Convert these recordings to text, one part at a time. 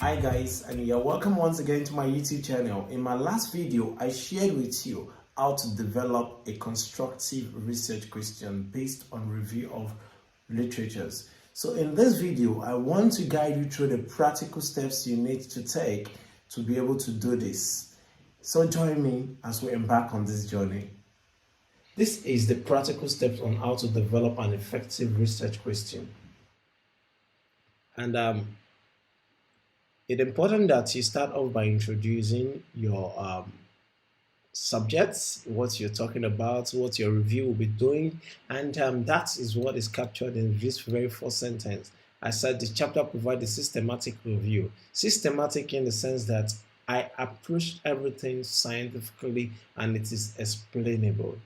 Hi guys, and you're welcome once again to my YouTube channel. In my last video, I shared with you how to develop a constructive research question based on review of literatures. So in this video, I want to guide you through the practical steps you need to take to be able to do this. So join me as we embark on this journey. This is the practical steps on how to develop an effective research question. And it's important that you start off by introducing your subjects, what you're talking about, what your review will be doing, and that is what is captured in this very first sentence. I said the chapter provides a systematic review. Systematic in the sense that I approached everything scientifically and it is explainable.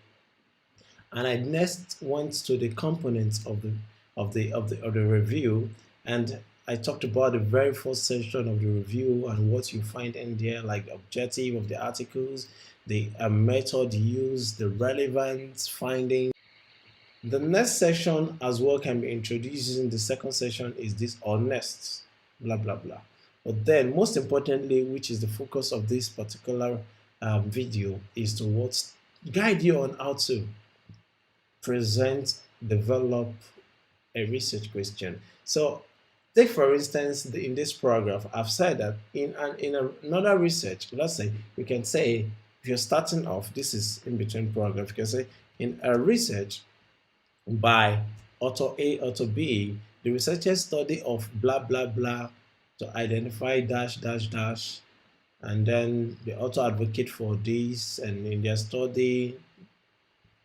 And I next went to the components of the review, and I talked about the very first section of the review and what you find in there, like the objective of the articles, the method used, the relevant findings. The next section as well can be introduced in the second section is this honest, blah, blah, blah. But then most importantly, which is the focus of this particular video, is to what guide you on how to develop a research question. So take for instance, in this paragraph, I've said that in another research, let's say, we can say, if you're starting off, this is in between paragraph, you can say, in a research by author A, author B, the researchers study of blah, blah, blah to identify dash, dash, dash, and then the author advocate for this, and in their study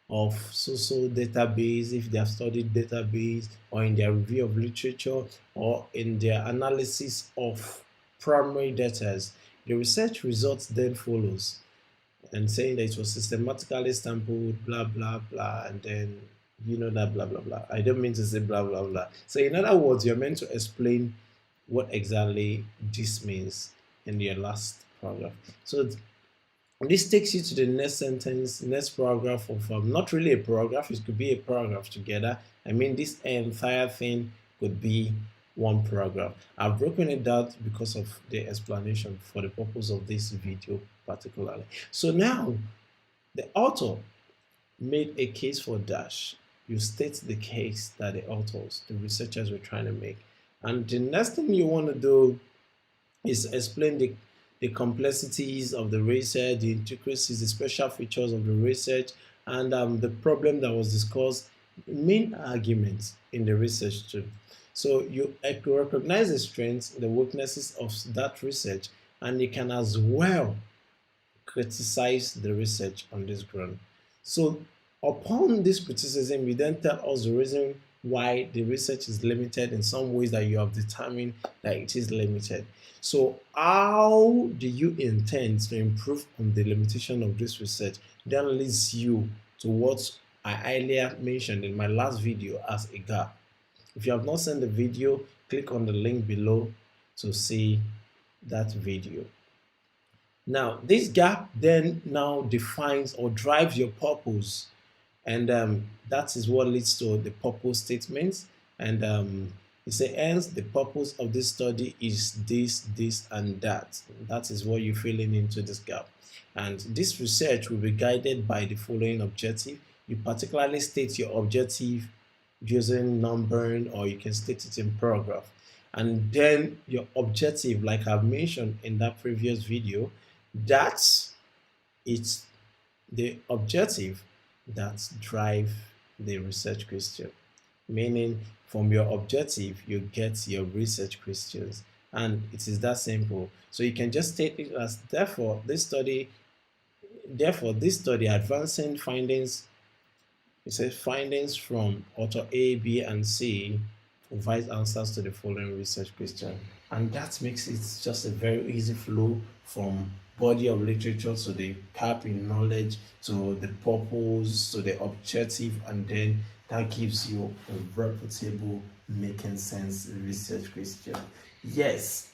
of so database, if they have studied database, or in their review of literature, or in their analysis of primary data, the research results then follows, and saying that it was systematically sampled, blah, blah, blah, and then you know that blah, blah, blah. I don't mean to say blah, blah, blah. So in other words, you're meant to explain what exactly this means in your last paragraph. So this takes you to the next sentence, next paragraph of not really a paragraph, it could be a paragraph together. I mean, this entire thing could be one paragraph. I've broken it down because of the explanation for the purpose of this video particularly. So now, the author made a case for dash. You state the case that the authors, the researchers were trying to make. And the next thing you want to do is explain the complexities of the research, the intricacies, the special features of the research, and the problem that was discussed, main arguments in the research too. So you recognize the strengths, the weaknesses of that research, and you can as well criticize the research on this ground. So upon this criticism, you then tell us the reason why the research is limited in some ways that you have determined that it is limited. So how do you intend to improve on the limitation of this research? That leads you to what I earlier mentioned in my last video as a gap. If you have not seen the video, click on the link below to see that video. Now, this gap then now defines or drives your purpose, and that is what leads to the purpose statements. And you say, hence, the purpose of this study is this, this, and that. That is what you're filling into this gap. And this research will be guided by the following objective. You particularly state your objective using numbering, or you can state it in paragraph. And then your objective, like I've mentioned in that previous video, that's it's the objective that drive the research question. Meaning, from your objective, you get your research questions, and it is that simple. So you can just state it as, therefore this study advancing findings. It says findings from author A, B, and C provides answers to the following research question, and that makes it just a very easy flow from body of literature to the gap in knowledge to the purpose to the objective, and then that gives you a reputable, making sense research question. Yes,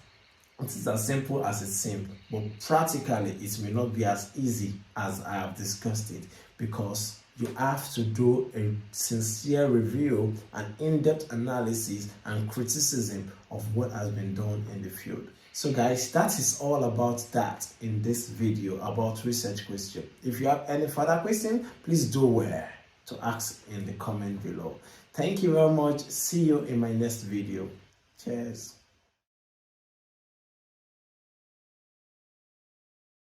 it is as simple as it seems, but practically it may not be as easy as I have discussed it, because you have to do a sincere review and in-depth analysis and criticism of what has been done in the field. So guys, that is all about that in this video about research question. If you have any further question, please do well to ask in the comment below. Thank you very much. See you in my next video. Cheers.